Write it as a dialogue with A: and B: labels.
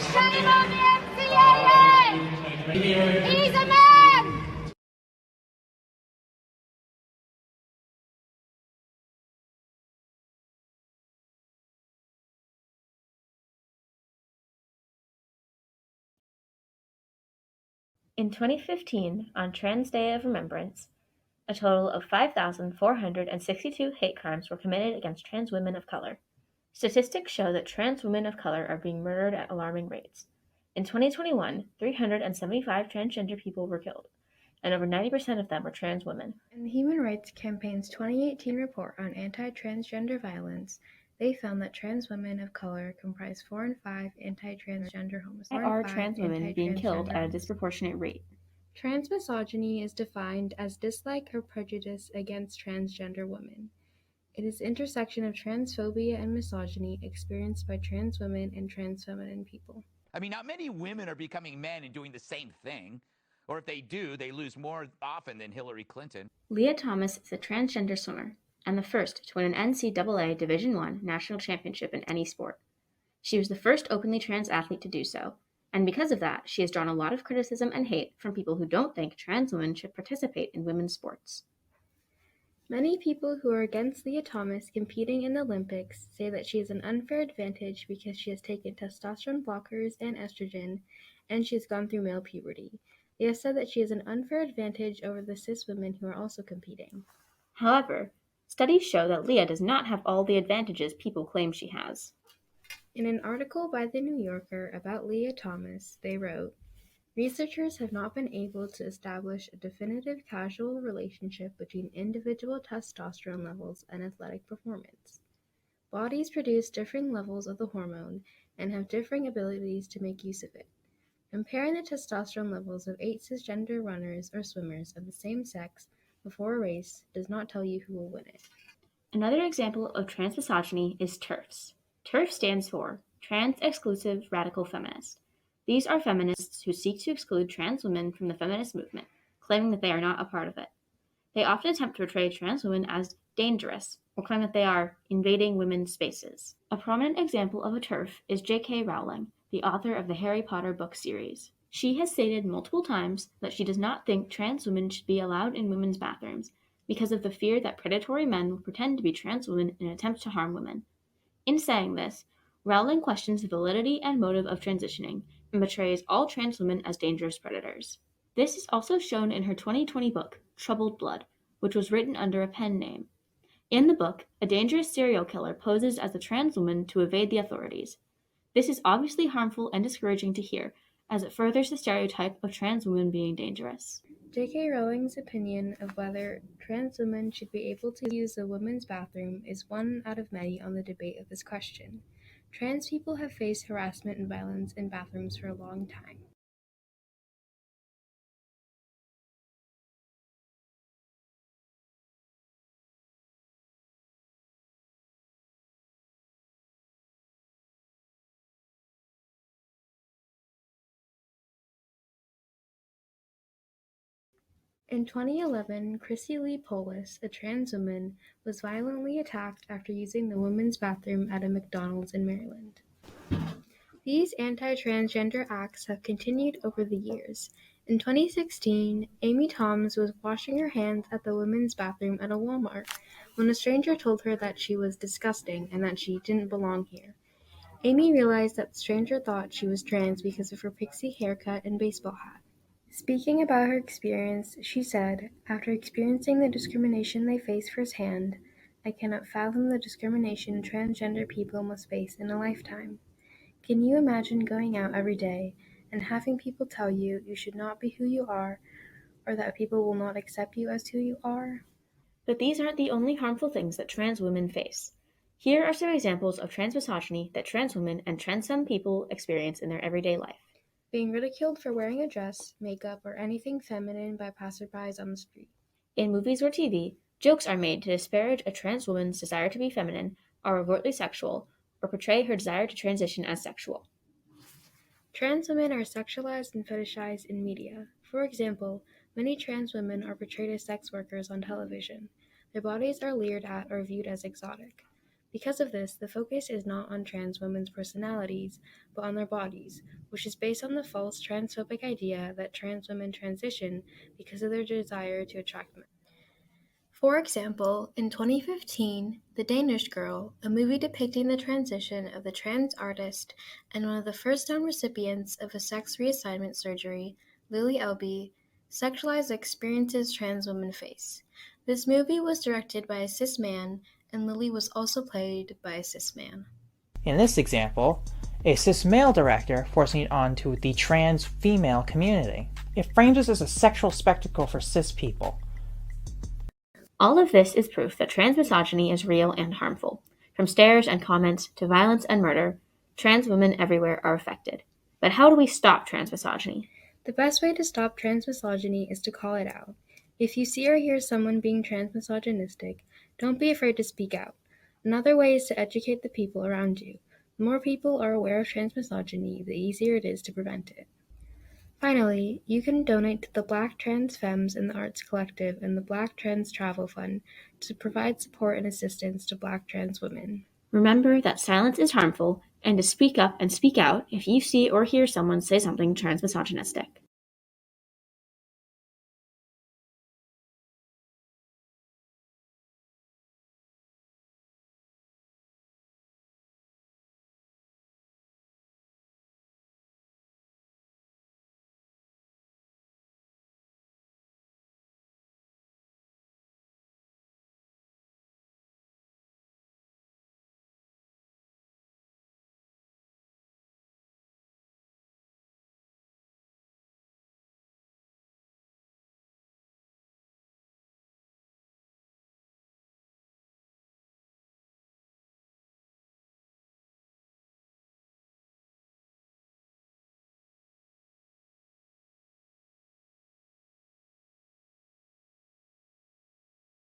A: Shame on the NCAA! He's a man!
B: In 2015, on Trans Day of Remembrance, a total of 5,462 hate crimes were committed against trans women of color. Statistics show that trans women of color are being murdered at alarming rates. In 2021, 375 transgender people were killed, and over 90% of them were trans women.
C: In the Human Rights Campaign's 2018 report on anti-transgender violence, they found that trans women of color comprise 4 in 5 anti-transgender homicides.
B: Why are trans women being killed at a disproportionate rate?
C: Transmisogyny is defined as dislike or prejudice against transgender women. It is the intersection of transphobia and misogyny experienced by trans women and trans feminine people.
D: I mean, not many women are becoming men and doing the same thing. Or if they do, they lose more often than Hillary Clinton.
B: Leah Thomas is a transgender swimmer and the first to win an NCAA Division I national championship in any sport. She was the first openly trans athlete to do so, and because of that, she has drawn a lot of criticism and hate from people who don't think trans women should participate in women's sports.
C: Many people who are against Leah Thomas competing in the Olympics say that she has an unfair advantage because she has taken testosterone blockers and estrogen, and she has gone through male puberty. They have said that she has an unfair advantage over the cis women who are also competing.
B: However, studies show that Leah does not have all the advantages people claim she has.
C: In an article by The New Yorker about Leah Thomas, they wrote, "Researchers have not been able to establish a definitive causal relationship between individual testosterone levels and athletic performance. Bodies produce differing levels of the hormone and have differing abilities to make use of it. Comparing the testosterone levels of 8 cisgender runners or swimmers of the same sex before a race does not tell you who will win it."
B: Another example of transmisogyny is TERFs. TERF stands for Trans Exclusive Radical Feminist. These are feminists who seek to exclude trans women from the feminist movement, claiming that they are not a part of it. They often attempt to portray trans women as dangerous, or claim that they are invading women's spaces. A prominent example of a TERF is J.K. Rowling, the author of the Harry Potter book series. She has stated multiple times that she does not think trans women should be allowed in women's bathrooms because of the fear that predatory men will pretend to be trans women in an attempt to harm women. In saying this, Rowling questions the validity and motive of transitioning and portrays all trans women as dangerous predators. This is also shown in her 2020 book, Troubled Blood, which was written under a pen name. In the book, a dangerous serial killer poses as a trans woman to evade the authorities. This is obviously harmful and discouraging to hear, as it furthers the stereotype of trans women being dangerous.
C: J.K. Rowling's opinion of whether trans women should be able to use the women's bathroom is one out of many on the debate of this question. Trans people have faced harassment and violence in bathrooms for a long time. In 2011, Chrissy Lee Polis, a trans woman, was violently attacked after using the women's bathroom at a McDonald's in Maryland. These anti-transgender acts have continued over the years. In 2016, Amy Toms was washing her hands at the women's bathroom at a Walmart when a stranger told her that she was disgusting and that she didn't belong here. Amy realized that the stranger thought she was trans because of her pixie haircut and baseball hat. Speaking about her experience, she said, "After experiencing the discrimination they face firsthand, I cannot fathom the discrimination transgender people must face in a lifetime. Can you imagine going out every day and having people tell you you should not be who you are, or that people will not accept you as who you are?"
B: But these aren't the only harmful things that trans women face. Here are some examples of transmisogyny that trans women and transfemme people experience in their everyday life.
C: Being ridiculed for wearing a dress, makeup, or anything feminine by passerbys on the street.
B: In movies or TV, jokes are made to disparage a trans woman's desire to be feminine, are overtly sexual, or portray her desire to transition as sexual.
C: Trans women are sexualized and fetishized in media. For example, many trans women are portrayed as sex workers on television. Their bodies are leered at or viewed as exotic. Because of this, the focus is not on trans women's personalities, but on their bodies, which is based on the false transphobic idea that trans women transition because of their desire to attract men. For example, in 2015, The Danish Girl, a movie depicting the transition of the trans artist and one of the first known recipients of a sex reassignment surgery, Lily Elby, sexualized the experiences trans women face. This movie was directed by a cis man, and Lily was also played by a cis man.
E: In this example, a cis male director forcing it onto the trans female community. It frames this as a sexual spectacle for cis people.
B: All of this is proof that transmisogyny is real and harmful. From stares and comments to violence and murder, trans women everywhere are affected. But how do we stop transmisogyny?
C: The best way to stop transmisogyny is to call it out. If you see or hear someone being transmisogynistic, don't be afraid to speak out. Another way is to educate the people around you. The more people are aware of transmisogyny, the easier it is to prevent it. Finally, you can donate to the Black Trans Femmes in the Arts Collective and the Black Trans Travel Fund to provide support and assistance to Black trans women.
B: Remember that silence is harmful, and to speak up and speak out if you see or hear someone say something transmisogynistic.